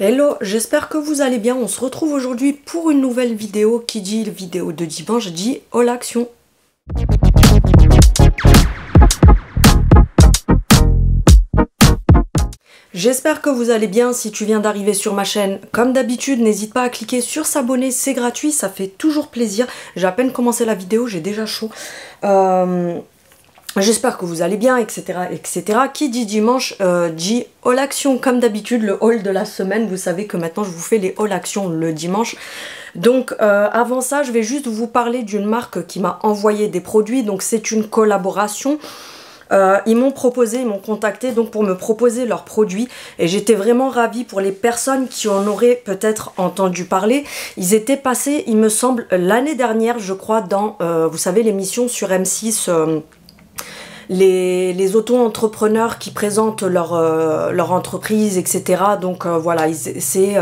Hello, j'espère que vous allez bien. On se retrouve aujourd'hui pour une nouvelle vidéo. Qui dit vidéo de dimanche dit all action. J'espère que vous allez bien. Si tu viens d'arriver sur ma chaîne, comme d'habitude, n'hésite pas à cliquer sur s'abonner, c'est gratuit, ça fait toujours plaisir. J'ai à peine commencé la vidéo, j'ai déjà chaud. J'espère que vous allez bien, etc. etc. Qui dit dimanche dit all action, comme d'habitude, le haul de la semaine. Vous savez que maintenant je vous fais les all actions le dimanche. Donc avant ça, je vais juste vous parler d'une marque qui m'a envoyé des produits. Donc c'est une collaboration. Ils m'ont contacté donc pour me proposer leurs produits et j'étais vraiment ravie pour les personnes qui en auraient peut-être entendu parler. Ils étaient passés, il me semble, l'année dernière, je crois, dans, vous savez, l'émission sur M6, les auto-entrepreneurs qui présentent leur entreprise, etc. Donc voilà, c'est...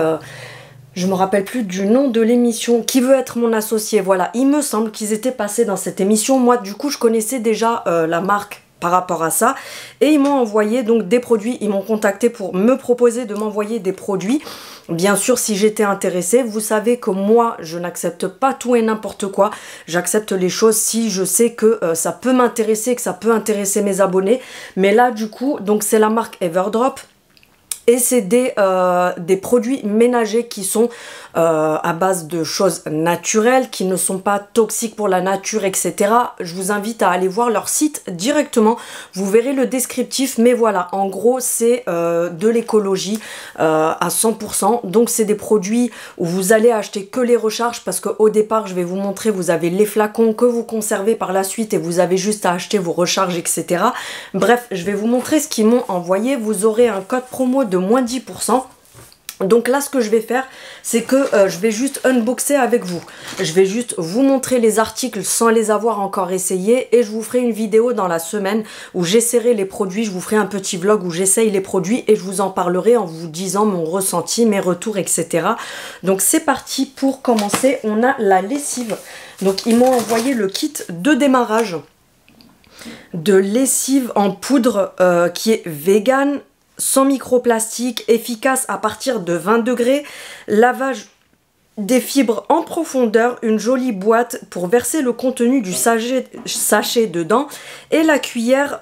je me rappelle plus du nom de l'émission. Qui veut être mon associé? Voilà, il me semble qu'ils étaient passés dans cette émission. Moi, du coup, je connaissais déjà la marque par rapport à ça. Et ils m'ont envoyé donc des produits. Ils m'ont contacté pour me proposer de m'envoyer des produits. Bien sûr, si j'étais intéressée, vous savez que moi, je n'accepte pas tout et n'importe quoi. J'accepte les choses si je sais que ça peut m'intéresser, que ça peut intéresser mes abonnés. Mais là, du coup, donc c'est la marque Everdrop. Et c'est des produits ménagers qui sont à base de choses naturelles, qui ne sont pas toxiques pour la nature, etc. Je vous invite à aller voir leur site directement. Vous verrez le descriptif, mais voilà, en gros, c'est de l'écologie à 100%. Donc, c'est des produits où vous allez acheter que les recharges parce qu'au départ, je vais vous montrer, vous avez les flacons que vous conservez par la suite et vous avez juste à acheter vos recharges, etc. Bref, je vais vous montrer ce qu'ils m'ont envoyé. Vous aurez un code promo de moins 10%. Donc là, ce que je vais faire, c'est que je vais juste unboxer avec vous. Je vais juste vous montrer les articles sans les avoir encore essayés et je vous ferai une vidéo dans la semaine où j'essaierai les produits. Je vous ferai un petit vlog où j'essaye les produits et je vous en parlerai en vous disant mon ressenti, mes retours, etc. Donc c'est parti pour commencer. On a la lessive. Donc ils m'ont envoyé le kit de démarrage de lessive en poudre qui est vegan, sans microplastique, efficace à partir de 20 degrés, lavage des fibres en profondeur, une jolie boîte pour verser le contenu du sachet dedans et la cuillère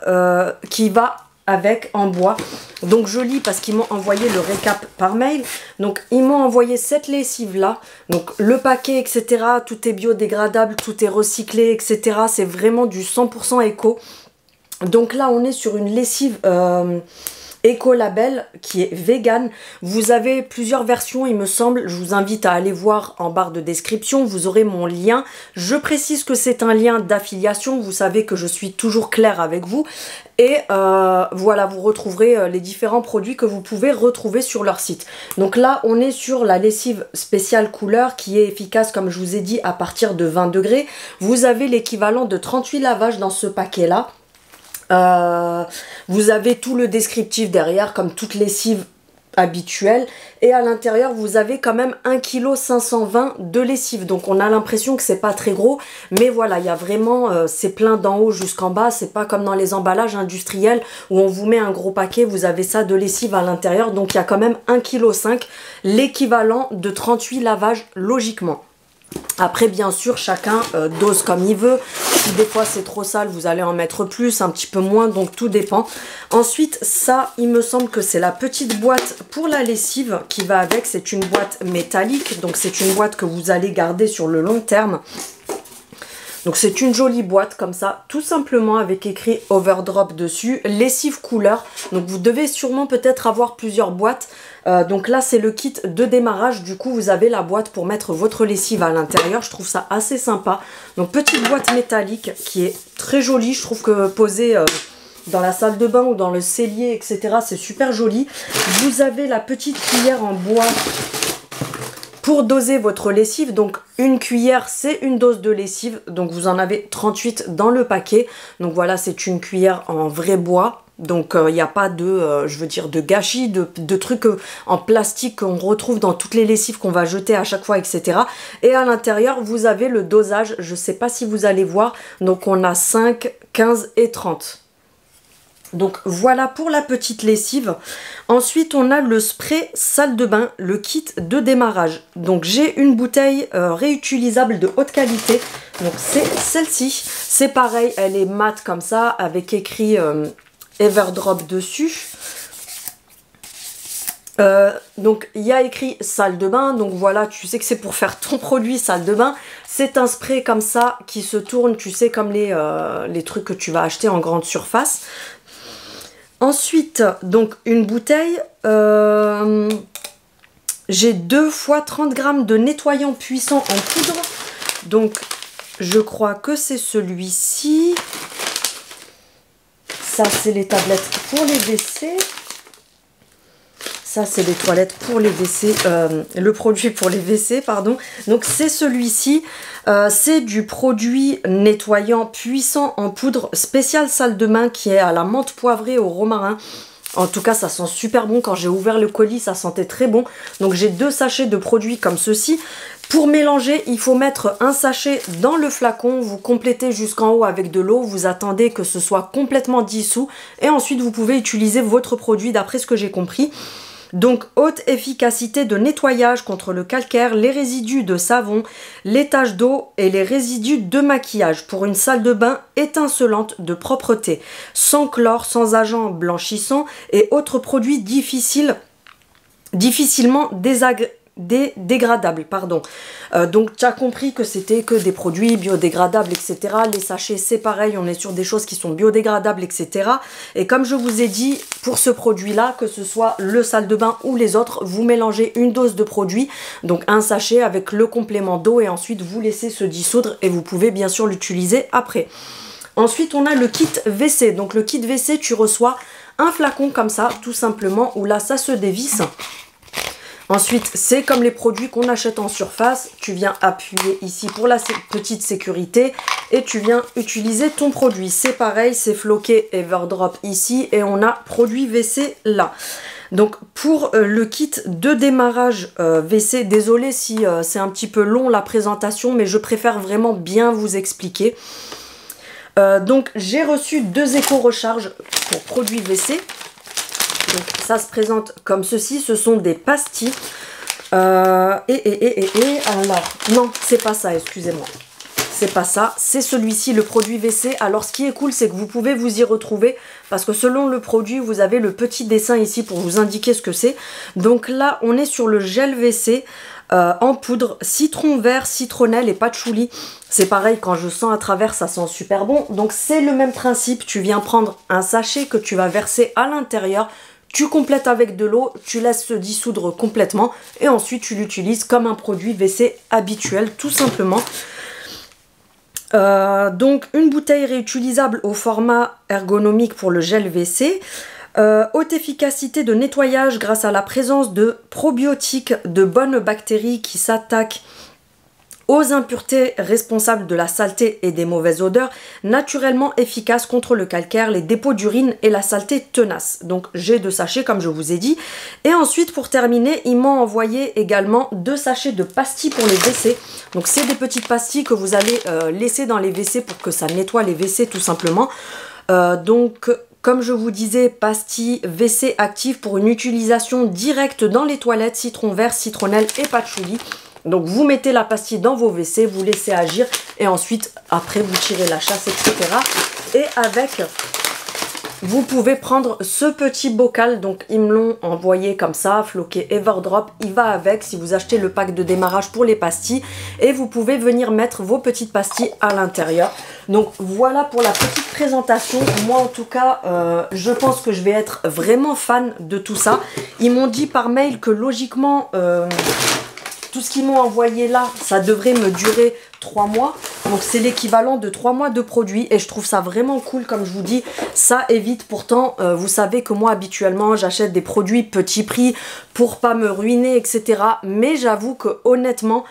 qui va avec en bois. Donc je lis parce qu'ils m'ont envoyé le récap par mail. Donc ils m'ont envoyé cette lessive là, donc le paquet, etc. Tout est biodégradable, tout est recyclé, etc. C'est vraiment du 100% éco. Donc là on est sur une lessive Écolabel qui est vegan. Vous avez plusieurs versions il me semble. Je vous invite à aller voir en barre de description. Vous aurez mon lien. Je précise que c'est un lien d'affiliation. Vous savez que je suis toujours claire avec vous. Et voilà, vous retrouverez les différents produits que vous pouvez retrouver sur leur site. Donc là, on est sur la lessive spéciale couleur qui est efficace, comme je vous ai dit, à partir de 20 degrés. Vous avez l'équivalent de 38 lavages dans ce paquet-là. Vous avez tout le descriptif derrière comme toute lessive habituelle et à l'intérieur vous avez quand même 1,520 kg de lessive, donc on a l'impression que c'est pas très gros, mais voilà, il y a vraiment c'est plein d'en haut jusqu'en bas. C'est pas comme dans les emballages industriels où on vous met un gros paquet, vous avez ça de lessive à l'intérieur, donc il y a quand même 1,5 kg, l'équivalent de 38 lavages logiquement. Après bien sûr chacun dose comme il veut. Si des fois c'est trop sale vous allez en mettre plus, un petit peu moins, donc tout dépend. Ensuite ça il me semble que c'est la petite boîte pour la lessive qui va avec. C'est une boîte métallique, donc c'est une boîte que vous allez garder sur le long terme. Donc c'est une jolie boîte comme ça, tout simplement avec écrit Overdrop dessus, lessive couleur. Donc vous devez sûrement peut-être avoir plusieurs boîtes. Donc là c'est le kit de démarrage, du coup vous avez la boîte pour mettre votre lessive à l'intérieur. Je trouve ça assez sympa. Donc petite boîte métallique qui est très jolie, je trouve que posée dans la salle de bain ou dans le cellier, etc. c'est super joli. Vous avez la petite cuillère en bois pour doser votre lessive. Donc une cuillère c'est une dose de lessive, donc vous en avez 38 dans le paquet. Donc voilà, c'est une cuillère en vrai bois. Donc il n'y a pas de, je veux dire, de gâchis, de trucs en plastique qu'on retrouve dans toutes les lessives qu'on va jeter à chaque fois, etc. Et à l'intérieur, vous avez le dosage, je ne sais pas si vous allez voir, donc on a 5, 15 et 30. Donc voilà pour la petite lessive. Ensuite on a le spray salle de bain, le kit de démarrage. Donc j'ai une bouteille réutilisable de haute qualité. Donc c'est celle-ci. C'est pareil, elle est mate comme ça avec écrit Everdrop dessus. Donc il y a écrit salle de bain, donc voilà, tu sais que c'est pour faire ton produit salle de bain. C'est un spray comme ça qui se tourne, tu sais, comme les trucs que tu vas acheter en grande surface. Ensuite, donc une bouteille, j'ai 2 fois 30 grammes de nettoyant puissant en poudre. Donc je crois que c'est celui-ci. Ça c'est les tablettes pour les WC. Ça, c'est les toilettes pour les WC, le produit pour les WC, pardon. Donc, c'est celui-ci. C'est du produit nettoyant puissant en poudre spécial salle de bain qui est à la menthe poivrée au romarin. En tout cas, ça sent super bon. Quand j'ai ouvert le colis, ça sentait très bon. Donc, j'ai 2 sachets de produits comme ceci. Pour mélanger, il faut mettre un sachet dans le flacon. Vous complétez jusqu'en haut avec de l'eau. Vous attendez que ce soit complètement dissous. Et ensuite, vous pouvez utiliser votre produit d'après ce que j'ai compris. Donc, haute efficacité de nettoyage contre le calcaire, les résidus de savon, les taches d'eau et les résidus de maquillage pour une salle de bain étincelante de propreté, sans chlore, sans agents blanchissants et autres produits difficilement dégradables. Donc tu as compris que c'était que des produits biodégradables, etc. Les sachets, c'est pareil, on est sur des choses qui sont biodégradables, etc. Et comme je vous ai dit, pour ce produit-là, que ce soit le salle de bain ou les autres, vous mélangez une dose de produit, donc un sachet avec le complément d'eau, et ensuite vous laissez se dissoudre et vous pouvez bien sûr l'utiliser après. Ensuite, on a le kit WC. Donc le kit WC, tu reçois un flacon comme ça, tout simplement, où là, ça se dévisse. Ensuite, c'est comme les produits qu'on achète en surface. Tu viens appuyer ici pour la petite sécurité et tu viens utiliser ton produit. C'est pareil, c'est floqué Everdrop ici et on a produit WC là. Donc pour le kit de démarrage WC, désolé si c'est un petit peu long la présentation, mais je préfère vraiment bien vous expliquer. Donc j'ai reçu 2 éco-recharges pour produits WC. Donc ça se présente comme ceci, ce sont des pastilles. Alors, non, c'est pas ça, excusez-moi. C'est pas ça, c'est celui-ci, le produit WC. Alors ce qui est cool, c'est que vous pouvez vous y retrouver parce que selon le produit, vous avez le petit dessin ici pour vous indiquer ce que c'est. Donc là, on est sur le gel WC en poudre, citron vert, citronnelle et patchouli. C'est pareil, quand je sens à travers, ça sent super bon. Donc c'est le même principe, tu viens prendre un sachet que tu vas verser à l'intérieur. Tu complètes avec de l'eau, tu laisses se dissoudre complètement et ensuite tu l'utilises comme un produit WC habituel tout simplement. Donc une bouteille réutilisable au format ergonomique pour le gel WC. Haute efficacité de nettoyage grâce à la présence de probiotiques, de bonnes bactéries qui s'attaquent aux impuretés responsables de la saleté et des mauvaises odeurs, naturellement efficace contre le calcaire, les dépôts d'urine et la saleté tenace. Donc j'ai 2 sachets comme je vous ai dit. Et ensuite pour terminer, ils m'ont envoyé également 2 sachets de pastilles pour les WC. Donc c'est des petites pastilles que vous allez laisser dans les WC pour que ça nettoie les WC tout simplement. Comme je vous disais, pastilles WC actives pour une utilisation directe dans les toilettes, citron vert, citronnelle et patchouli. Donc vous mettez la pastille dans vos WC, vous laissez agir et ensuite après vous tirez la chasse, etc. Et avec, vous pouvez prendre ce petit bocal, donc ils me l'ont envoyé comme ça, floqué Everdrop, il va avec si vous achetez le pack de démarrage pour les pastilles et vous pouvez venir mettre vos petites pastilles à l'intérieur. Donc voilà pour la petite présentation. Moi en tout cas, je pense que je vais être vraiment fan de tout ça. Ils m'ont dit par mail que logiquement... tout ce qu'ils m'ont envoyé là, ça devrait me durer 3 mois. Donc c'est l'équivalent de 3 mois de produits. Et je trouve ça vraiment cool, comme je vous dis. Ça évite pourtant, vous savez que moi habituellement, j'achète des produits petit prix pour pas me ruiner, etc. Mais j'avoue que honnêtement,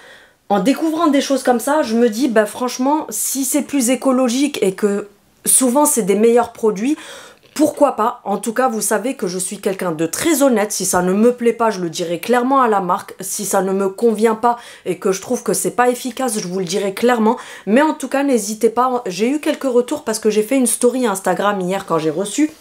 en découvrant des choses comme ça, je me dis, bah franchement, si c'est plus écologique et que souvent c'est des meilleurs produits... Pourquoi pas? En tout cas, vous savez que je suis quelqu'un de très honnête. Si ça ne me plaît pas, je le dirai clairement à la marque. Si ça ne me convient pas et que je trouve que c'est pas efficace, je vous le dirai clairement. Mais en tout cas, n'hésitez pas. J'ai eu quelques retours parce que j'ai fait une story Instagram hier quand j'ai reçu.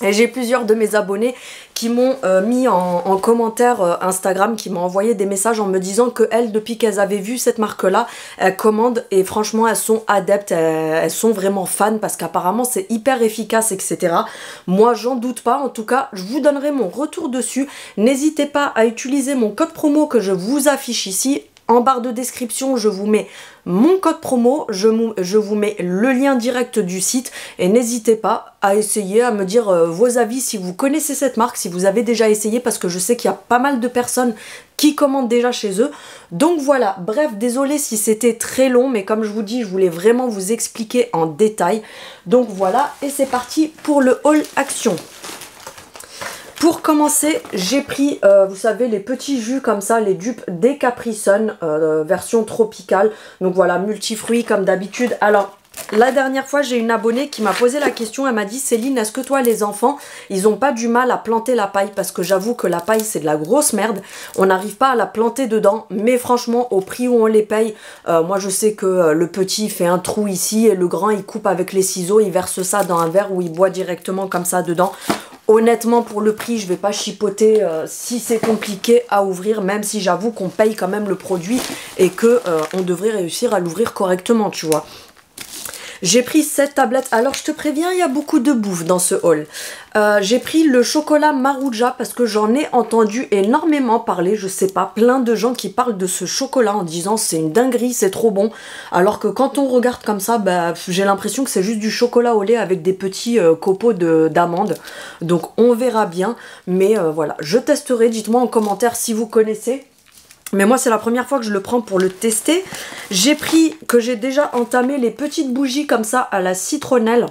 Et j'ai plusieurs de mes abonnés qui m'ont mis en commentaire Instagram, qui m'ont envoyé des messages en me disant que elles, depuis qu'elles avaient vu cette marque-là, elles commandent et franchement elles sont adeptes, elles sont vraiment fans parce qu'apparemment c'est hyper efficace, etc. Moi j'en doute pas, en tout cas je vous donnerai mon retour dessus. N'hésitez pas à utiliser mon code promo que je vous affiche ici. En barre de description, je vous mets mon code promo, je vous mets le lien direct du site et n'hésitez pas à essayer, à me dire vos avis si vous connaissez cette marque, si vous avez déjà essayé parce que je sais qu'il y a pas mal de personnes qui commandent déjà chez eux. Donc voilà, bref, désolé si c'était très long mais comme je vous dis, je voulais vraiment vous expliquer en détail. Donc voilà, et c'est parti pour le haul action. Pour commencer, j'ai pris, vous savez, les petits jus comme ça, les dupes des Capri Sun, version tropicale. Donc voilà, multifruits comme d'habitude. Alors, la dernière fois, j'ai une abonnée qui m'a posé la question. Elle m'a dit, Céline, est-ce que toi, les enfants, ils n'ont pas du mal à planter la paille? Parce que j'avoue que la paille, c'est de la grosse merde. On n'arrive pas à la planter dedans. Mais franchement, au prix où on les paye, moi, je sais que le petit, il fait un trou ici. Et le grand, il coupe avec les ciseaux. Il verse ça dans un verre où il boit directement comme ça dedans. Honnêtement, pour le prix, je vais pas chipoter si c'est compliqué à ouvrir, même si j'avoue qu'on paye quand même le produit et que on devrait réussir à l'ouvrir correctement, tu vois. J'ai pris cette tablette. Alors, je te préviens, il y a beaucoup de bouffe dans ce haul. J'ai pris le chocolat Maruja parce que j'en ai entendu énormément parler. Je sais pas, plein de gens qui parlent de ce chocolat en disant c'est une dinguerie, c'est trop bon. Alors que quand on regarde comme ça, bah, j'ai l'impression que c'est juste du chocolat au lait avec des petits copeaux d'amandes. Donc, on verra bien. Mais voilà, je testerai. Dites-moi en commentaire si vous connaissez. Mais moi, c'est la première fois que je le prends pour le tester. J'ai pris, que j'ai déjà entamé, les petites bougies comme ça à la citronnelle.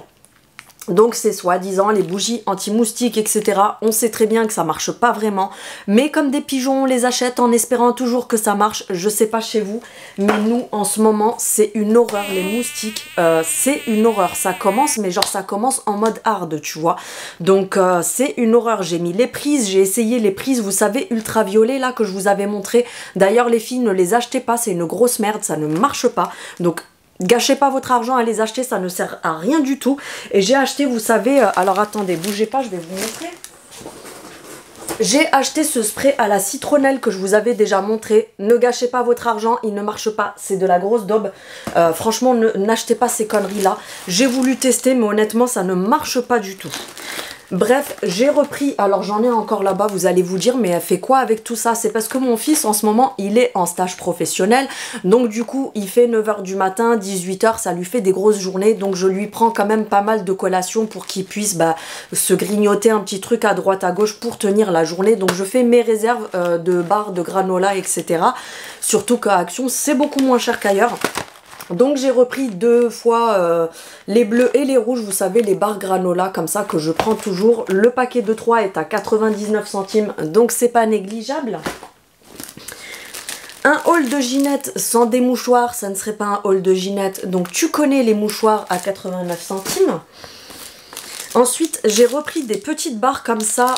Donc c'est soi-disant les bougies anti-moustiques, etc. On sait très bien que ça marche pas vraiment. Mais comme des pigeons, on les achète en espérant toujours que ça marche. Je sais pas chez vous, mais nous, en ce moment, c'est une horreur. Les moustiques, c'est une horreur. Ça commence, mais genre ça commence en mode hard, tu vois. Donc c'est une horreur. J'ai mis les prises, j'ai essayé les prises, vous savez, ultraviolet là que je vous avais montré. D'ailleurs, les filles, ne les achetez pas, c'est une grosse merde, ça ne marche pas. Donc gâchez pas votre argent à les acheter, ça ne sert à rien du tout. Et j'ai acheté, vous savez, alors attendez, bougez pas, je vais vous montrer. J'ai acheté ce spray à la citronnelle que je vous avais déjà montré. Ne gâchez pas votre argent, il ne marche pas, c'est de la grosse daube. Franchement, n'achetez pas ces conneries là. J'ai voulu tester, mais honnêtement, ça ne marche pas du tout. Bref, j'ai repris, alors j'en ai encore là-bas, vous allez vous dire, mais elle fait quoi avec tout ça? C'est parce que mon fils, en ce moment, il est en stage professionnel, donc du coup, il fait 9 h du matin, 18 h, ça lui fait des grosses journées, donc je lui prends quand même pas mal de collations pour qu'il puisse se grignoter un petit truc à droite à gauche pour tenir la journée, donc je fais mes réserves de barres, de granola, etc. Surtout qu'à Action, c'est beaucoup moins cher qu'ailleurs. Donc j'ai repris 2 fois les bleus et les rouges, vous savez, les barres granola comme ça que je prends toujours. Le paquet de 3 est à 99 centimes, donc c'est pas négligeable. Un haul de Ginette sans des mouchoirs, ça ne serait pas un haul de Ginette. Donc tu connais les mouchoirs à 89 centimes. Ensuite, j'ai repris des petites barres comme ça.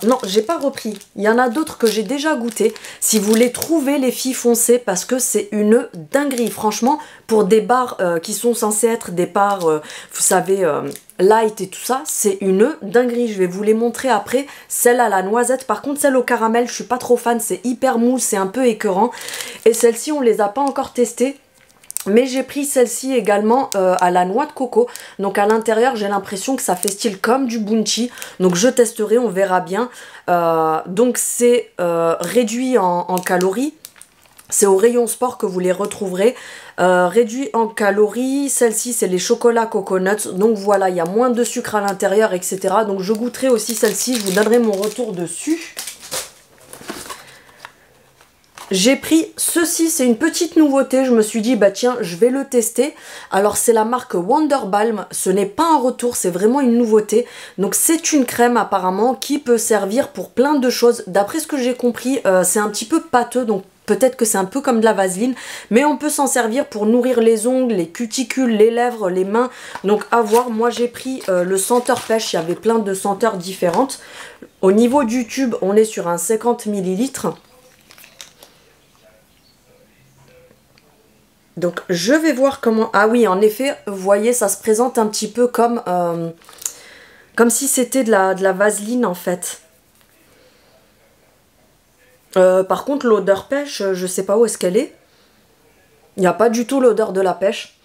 Non, j'ai pas repris. Il y en a d'autres que j'ai déjà goûté. Si vous les trouvez, les filles, foncez parce que c'est une dinguerie. Franchement, pour des barres qui sont censées être des barres, vous savez, light et tout ça, c'est une dinguerie. Je vais vous les montrer après. Celle à la noisette, par contre, celle au caramel, je suis pas trop fan. C'est hyper mou, c'est un peu écœurant. Et celles-ci, on les a pas encore testées. Mais j'ai pris celle-ci également à la noix de coco. Donc à l'intérieur, j'ai l'impression que ça fait style comme du bounty. Donc je testerai, on verra bien. Donc c'est réduit en calories. C'est au rayon sport que vous les retrouverez. Réduit en calories. Celle-ci, c'est les chocolats coconuts. Donc voilà, il y a moins de sucre à l'intérieur, etc. Donc je goûterai aussi celle-ci. Je vous donnerai mon retour dessus. J'ai pris ceci, c'est une petite nouveauté, je me suis dit bah tiens je vais le tester. Alors c'est la marque Wonderbalm, ce n'est pas un retour, c'est vraiment une nouveauté. Donc c'est une crème apparemment qui peut servir pour plein de choses. D'après ce que j'ai compris, c'est un petit peu pâteux, donc peut-être que c'est un peu comme de la vaseline, mais on peut s'en servir pour nourrir les ongles, les cuticules, les lèvres, les mains. Donc à voir, moi j'ai pris le senteur pêche, il y avait plein de senteurs différentes. Au niveau du tube, on est sur un 50 ml. Donc je vais voir comment... Ah oui, en effet, vous voyez, ça se présente un petit peu comme... Comme si c'était de la vaseline en fait. Par contre l'odeur pêche, je sais pas où est-ce qu'elle est. Il n'y a pas du tout l'odeur de la pêche.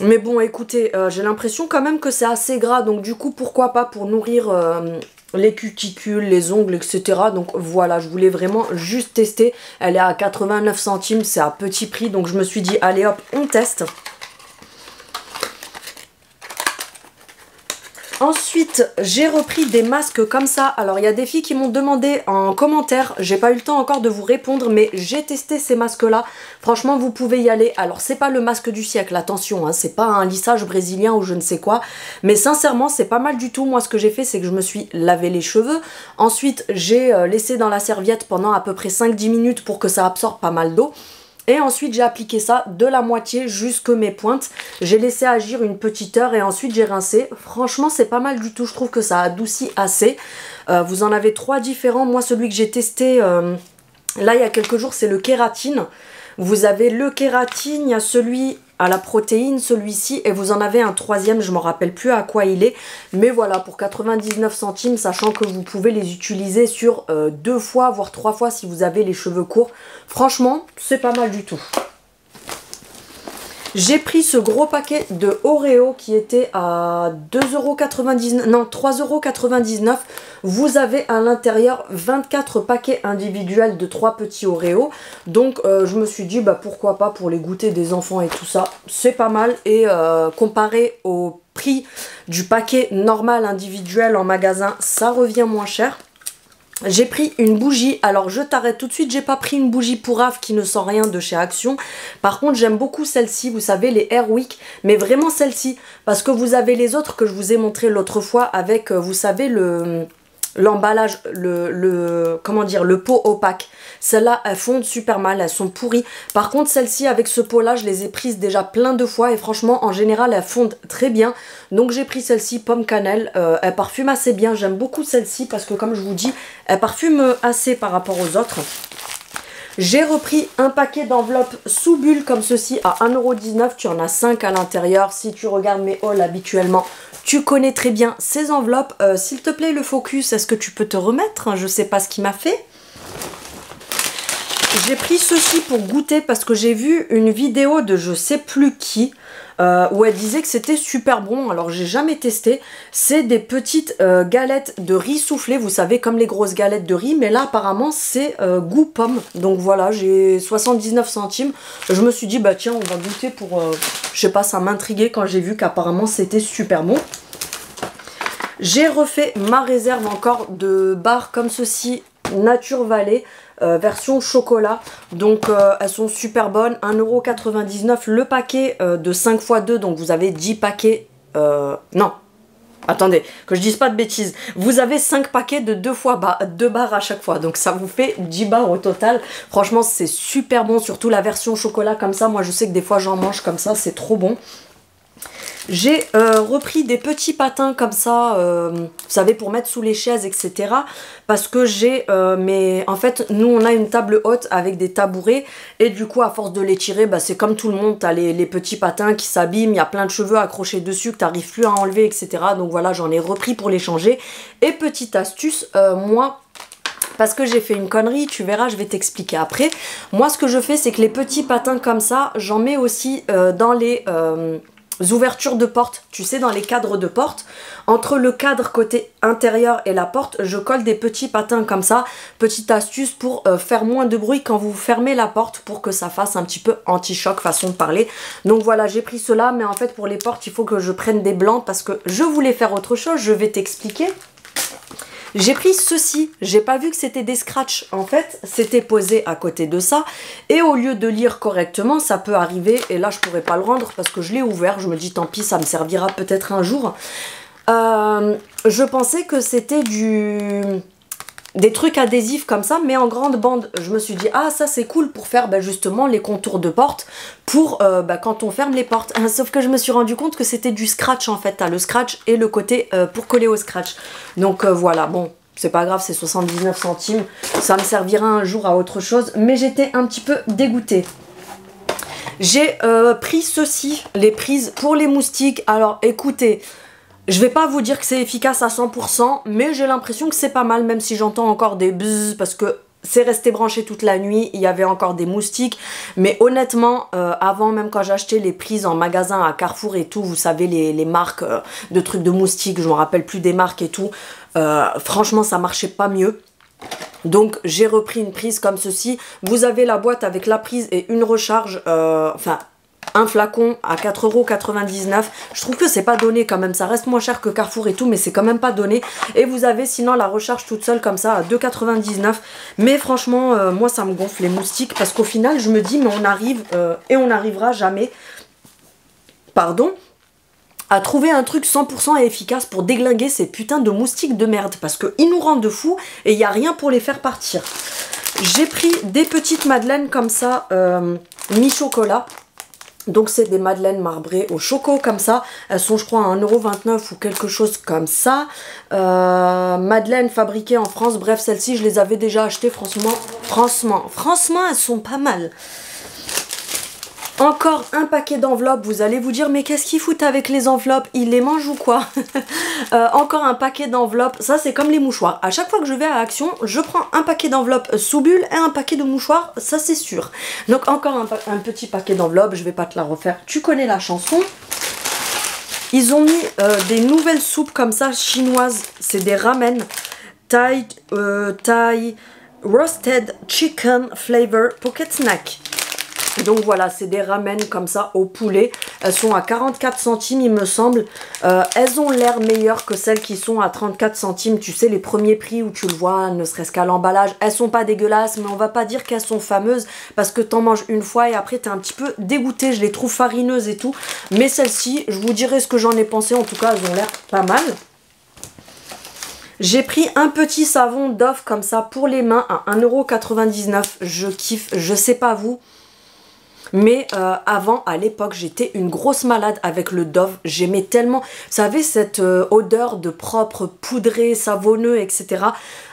Mais bon écoutez, j'ai l'impression quand même que c'est assez gras. Donc du coup pourquoi pas pour nourrir les cuticules, les ongles, etc. Donc voilà, je voulais vraiment juste tester. Elle est à 89 centimes, c'est à petit prix. Donc je me suis dit allez hop, on teste. Ensuite, j'ai repris des masques comme ça. Alors, il y a des filles qui m'ont demandé en commentaire. J'ai pas eu le temps encore de vous répondre, mais j'ai testé ces masques-là. Franchement, vous pouvez y aller. Alors, c'est pas le masque du siècle, attention, hein, c'est pas un lissage brésilien ou je ne sais quoi. Mais sincèrement, c'est pas mal du tout. Moi, ce que j'ai fait, c'est que je me suis lavé les cheveux. Ensuite, j'ai laissé dans la serviette pendant à peu près 5-10 minutes pour que ça absorbe pas mal d'eau. Et ensuite j'ai appliqué ça de la moitié jusque mes pointes. J'ai laissé agir une petite heure et ensuite j'ai rincé. Franchement c'est pas mal du tout, je trouve que ça adoucit assez. Vous en avez 3 différents. Moi celui que j'ai testé là il y a quelques jours c'est le kératine. Vous avez le kératine, il y a celui à la protéine, celui-ci, et vous en avez un 3e, je ne me rappelle plus à quoi il est. Mais voilà, pour 99 centimes, sachant que vous pouvez les utiliser sur 2 fois, voire 3 fois si vous avez les cheveux courts. Franchement, c'est pas mal du tout. J'ai pris ce gros paquet de Oreo qui était à 2,99 €, non 3,99 €. Vous avez à l'intérieur 24 paquets individuels de 3 petits Oreo. Donc je me suis dit bah pourquoi pas pour les goûter des enfants et tout ça. C'est pas mal et comparé au prix du paquet normal individuel en magasin, ça revient moins cher. J'ai pris une bougie, alors je t'arrête tout de suite, j'ai pas pris une bougie Pourave qui ne sent rien de chez Action. Par contre j'aime beaucoup celle-ci, vous savez les Airwick, mais vraiment celle-ci. Parce que vous avez les autres que je vous ai montré l'autre fois avec, vous savez, l'emballage, comment dire, le pot opaque. Celles-là, elles fondent super mal, elles sont pourries. Par contre, celles-ci, avec ce pot-là, je les ai prises déjà plein de fois et franchement, en général, elles fondent très bien. Donc, j'ai pris celle-ci, pomme cannelle. Elle parfume assez bien. J'aime beaucoup celle-ci parce que, comme je vous dis, elle parfume assez par rapport aux autres. J'ai repris un paquet d'enveloppes sous bulle comme ceci à 1,19 €. Tu en as 5 à l'intérieur. Si tu regardes mes hauls habituellement, tu connais très bien ces enveloppes. S'il te plaît, le focus, est-ce que tu peux te remettre? Je sais pas ce qu'il m'a fait. J'ai pris ceci pour goûter parce que j'ai vu une vidéo de je sais plus qui où elle disait que c'était super bon. Alors j'ai jamais testé. C'est des petites galettes de riz soufflé, vous savez, comme les grosses galettes de riz, mais là apparemment c'est goût pomme. Donc voilà, j'ai 79 centimes. Je me suis dit bah tiens, on va goûter pour je sais pas, ça m'intriguait quand j'ai vu qu'apparemment c'était super bon. J'ai refait ma réserve encore de barres comme ceci, Nature Valley, version chocolat. Donc elles sont super bonnes, 1,99 € le paquet de 5 x 2, donc vous avez 10 paquets, non, attendez, que je dise pas de bêtises, vous avez 5 paquets de 2 barres à chaque fois, donc ça vous fait 10 barres au total. Franchement c'est super bon, surtout la version chocolat comme ça, moi je sais que des fois j'en mange comme ça, c'est trop bon. J'ai repris des petits patins comme ça, vous savez, pour mettre sous les chaises, etc. Parce que j'ai, en fait, nous on a une table haute avec des tabourets. Et du coup, à force de les tirer, bah, c'est comme tout le monde, t'as les petits patins qui s'abîment, il y a plein de cheveux accrochés dessus que t'arrives plus à enlever, etc. Donc voilà, j'en ai repris pour les changer. Et petite astuce, moi... Parce que j'ai fait une connerie, tu verras, je vais t'expliquer après. Moi, ce que je fais, c'est que les petits patins comme ça, j'en mets aussi dans les... ouvertures de porte, tu sais, dans les cadres de porte. Entre le cadre côté intérieur et la porte, je colle des petits patins comme ça. Petite astuce pour faire moins de bruit quand vous fermez la porte, pour que ça fasse un petit peu anti-choc, façon de parler. Donc voilà, j'ai pris cela, mais en fait pour les portes, il faut que je prenne des blancs parce que je voulais faire autre chose, je vais t'expliquer. J'ai pris ceci, j'ai pas vu que c'était des scratchs, en fait c'était posé à côté de ça et au lieu de lire correctement, ça peut arriver, et là je pourrais pas le rendre parce que je l'ai ouvert, je me dis tant pis, ça me servira peut-être un jour. Je pensais que c'était des trucs adhésifs comme ça, mais en grande bande. Je me suis dit ah ça c'est cool pour faire justement les contours de porte pour quand on ferme les portes. Sauf que je me suis rendu compte que c'était du scratch en fait. T'as le scratch et le côté pour coller au scratch. Donc voilà, bon c'est pas grave, c'est 79 centimes. Ça me servira un jour à autre chose, mais j'étais un petit peu dégoûtée. J'ai pris ceci, les prises pour les moustiques. Alors écoutez, Je vais pas vous dire que c'est efficace à 100%, mais j'ai l'impression que c'est pas mal, même si j'entends encore des bzzz, parce que c'est resté branché toute la nuit, il y avait encore des moustiques. Mais honnêtement, avant, même quand j'achetais les prises en magasin à Carrefour et tout, vous savez, les marques de trucs de moustiques, je me rappelle plus des marques et tout, franchement, ça marchait pas mieux. Donc j'ai repris une prise comme ceci. Vous avez la boîte avec la prise et une recharge, enfin un flacon à 4,99 €. Je trouve que c'est pas donné quand même, ça reste moins cher que Carrefour et tout, mais c'est quand même pas donné. Et vous avez sinon la recharge toute seule comme ça à 2,99 €. Mais franchement, moi ça me gonfle les moustiques, parce qu'au final je me dis mais on arrive et on n'arrivera jamais, pardon, à trouver un truc 100% efficace pour déglinguer ces putains de moustiques de merde, parce qu'ils nous rendent de fous et il n'y a rien pour les faire partir. J'ai pris des petites madeleines comme ça, mi-chocolat. Donc c'est des madeleines marbrées au choco comme ça. Elles sont je crois à 1,29 € ou quelque chose comme ça. Madeleines fabriquées en France. Bref, celles-ci je les avais déjà achetées. Franchement elles sont pas mal. Encore un paquet d'enveloppes. Vous allez vous dire mais qu'est-ce qu'ils foutent avec les enveloppes? Ils les mangent ou quoi? Encore un paquet d'enveloppes. Ça c'est comme les mouchoirs. À chaque fois que je vais à Action, je prends un paquet d'enveloppes sous bulle et un paquet de mouchoirs. Ça c'est sûr. Donc encore un petit paquet d'enveloppes. Je vais pas te la refaire. Tu connais la chanson. Ils ont mis des nouvelles soupes comme ça chinoises. C'est des ramen. Thai Roasted Chicken Flavor Pocket Snack. Donc voilà, c'est des ramen comme ça au poulet. Elles sont à 44 centimes il me semble. Elles ont l'air meilleures que celles qui sont à 34 centimes. Tu sais, les premiers prix où tu le vois, ne serait-ce qu'à l'emballage. Elles sont pas dégueulasses, mais on va pas dire qu'elles sont fameuses, parce que t'en manges une fois et après t'es un petit peu dégoûté. Je les trouve farineuses et tout. Mais celles-ci, je vous dirai ce que j'en ai pensé. En tout cas, elles ont l'air pas mal. J'ai pris un petit savon Dove comme ça pour les mains à 1,99 €. Je kiffe, je sais pas vous. Mais avant, à l'époque, j'étais une grosse malade avec le Dove. J'aimais tellement, vous savez, cette odeur de propre, poudré, savonneux, etc.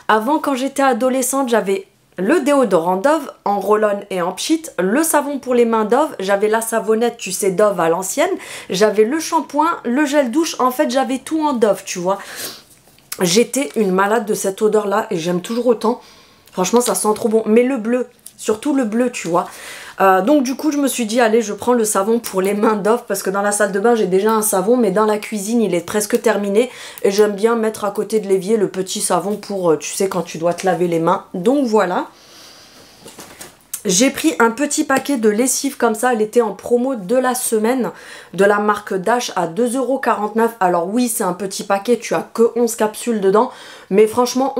Avant, quand j'étais adolescente, j'avais le déodorant Dove en roll-on et en pchit, le savon pour les mains Dove, j'avais la savonnette, tu sais, Dove à l'ancienne, j'avais le shampoing, le gel douche, en fait, j'avais tout en Dove, tu vois. J'étais une malade de cette odeur-là et j'aime toujours autant. Franchement, ça sent trop bon. Mais le bleu, surtout le bleu, tu vois. Donc du coup je me suis dit allez, je prends le savon pour les mains Dove, parce que dans la salle de bain j'ai déjà un savon, mais dans la cuisine il est presque terminé et j'aime bien mettre à côté de l'évier le petit savon pour tu sais, quand tu dois te laver les mains. Donc voilà. J'ai pris un petit paquet de lessive comme ça, elle était en promo de la semaine, de la marque Dash à 2,49 €. Alors oui, c'est un petit paquet, tu as que 11 capsules dedans, mais franchement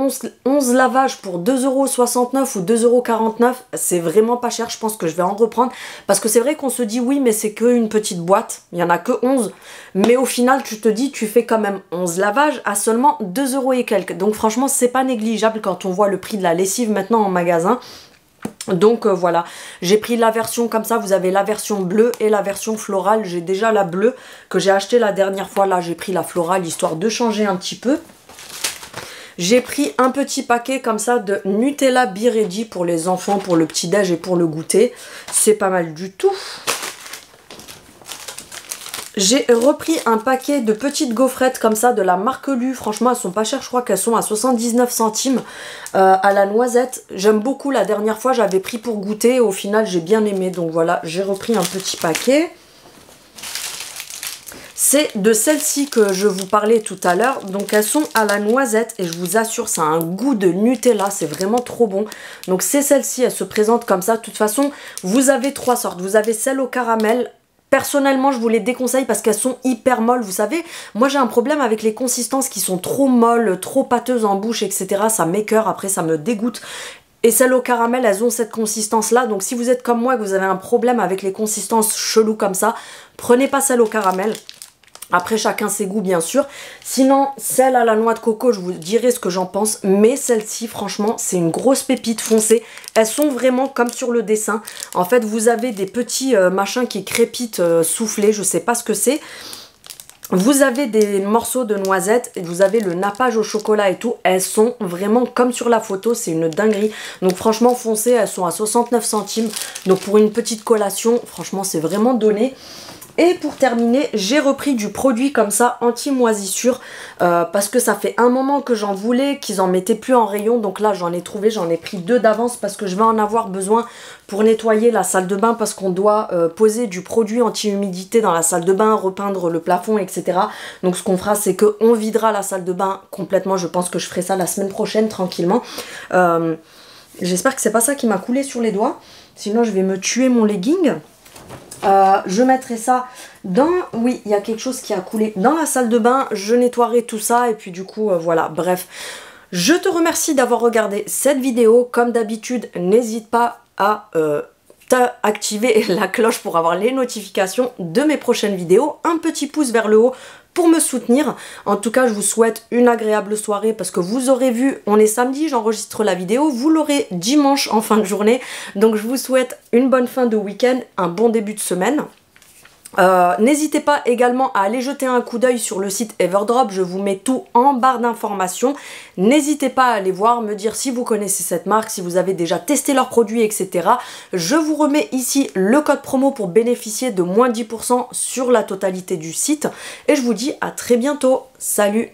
11 lavages pour 2,69 € ou 2,49 €, c'est vraiment pas cher. Je pense que je vais en reprendre, parce que c'est vrai qu'on se dit oui mais c'est qu'une petite boîte, il y en a que 11, mais au final tu te dis tu fais quand même 11 lavages à seulement 2 € et quelques. Donc franchement c'est pas négligeable quand on voit le prix de la lessive maintenant en magasin. Donc voilà, j'ai pris la version comme ça, vous avez la version bleue et la version florale. J'ai déjà la bleue que j'ai achetée la dernière fois, là j'ai pris la florale histoire de changer un petit peu. J'ai pris un petit paquet comme ça de Nutella Be Ready pour les enfants, pour le petit-déj et pour le goûter. C'est pas mal du tout. J'ai repris un paquet de petites gaufrettes comme ça de la marque Lu. Franchement, elles sont pas chères. Je crois qu'elles sont à 79 centimes à la noisette. J'aime beaucoup. La dernière fois, j'avais pris pour goûter. Au final, j'ai bien aimé. Donc voilà, j'ai repris un petit paquet. C'est de celles-ci que je vous parlais tout à l'heure. Donc elles sont à la noisette et je vous assure, ça a un goût de Nutella. C'est vraiment trop bon. Donc c'est celle-ci, elle se présente comme ça. De toute façon, vous avez trois sortes. Vous avez celle au caramel. Personnellement, je vous les déconseille parce qu'elles sont hyper molles. Vous savez, moi j'ai un problème avec les consistances qui sont trop molles, trop pâteuses en bouche, etc. Ça m'écoeure, après ça me dégoûte. Et celles au caramel, elles ont cette consistance-là. Donc si vous êtes comme moi et que vous avez un problème avec les consistances cheloues comme ça, prenez pas celle au caramel. Après, chacun ses goûts, bien sûr. Sinon, celle à la noix de coco, je vous dirai ce que j'en pense. Mais celle-ci, franchement, c'est une grosse pépite foncée. Elles sont vraiment comme sur le dessin. En fait, vous avez des petits machins qui crépitent soufflés. Je sais pas ce que c'est. Vous avez des morceaux de noisettes et vous avez le nappage au chocolat et tout. Elles sont vraiment comme sur la photo, c'est une dinguerie. Donc franchement, foncées, elles sont à 69 centimes. Donc pour une petite collation, franchement, c'est vraiment donné. Et pour terminer, j'ai repris du produit comme ça anti-moisissure parce que ça fait un moment que j'en voulais, qu'ils en mettaient plus en rayon. Donc là j'en ai trouvé, j'en ai pris 2 d'avance parce que je vais en avoir besoin pour nettoyer la salle de bain, parce qu'on doit poser du produit anti-humidité dans la salle de bain, repeindre le plafond, etc. Donc ce qu'on fera, c'est qu'on videra la salle de bain complètement. Je pense que je ferai ça la semaine prochaine tranquillement. J'espère que c'est pas ça qui m'a coulé sur les doigts, sinon je vais me tuer mon legging. Je mettrai ça dans... Oui, il y a quelque chose qui a coulé dans la salle de bain. Je nettoierai tout ça et puis du coup, voilà, bref. Je te remercie d'avoir regardé cette vidéo. Comme d'habitude, n'hésite pas à activer la cloche pour avoir les notifications de mes prochaines vidéos. Un petit pouce vers le haut pour me soutenir. En tout cas, je vous souhaite une agréable soirée parce que vous aurez vu, on est samedi, j'enregistre la vidéo, vous l'aurez dimanche en fin de journée. Donc je vous souhaite une bonne fin de week-end, un bon début de semaine. N'hésitez pas également à aller jeter un coup d'œil sur le site Everdrop, je vous mets tout en barre d'informations. N'hésitez pas à aller voir, me dire si vous connaissez cette marque, si vous avez déjà testé leurs produits, etc. Je vous remets ici le code promo pour bénéficier de moins 10% sur la totalité du site. Et je vous dis à très bientôt. Salut!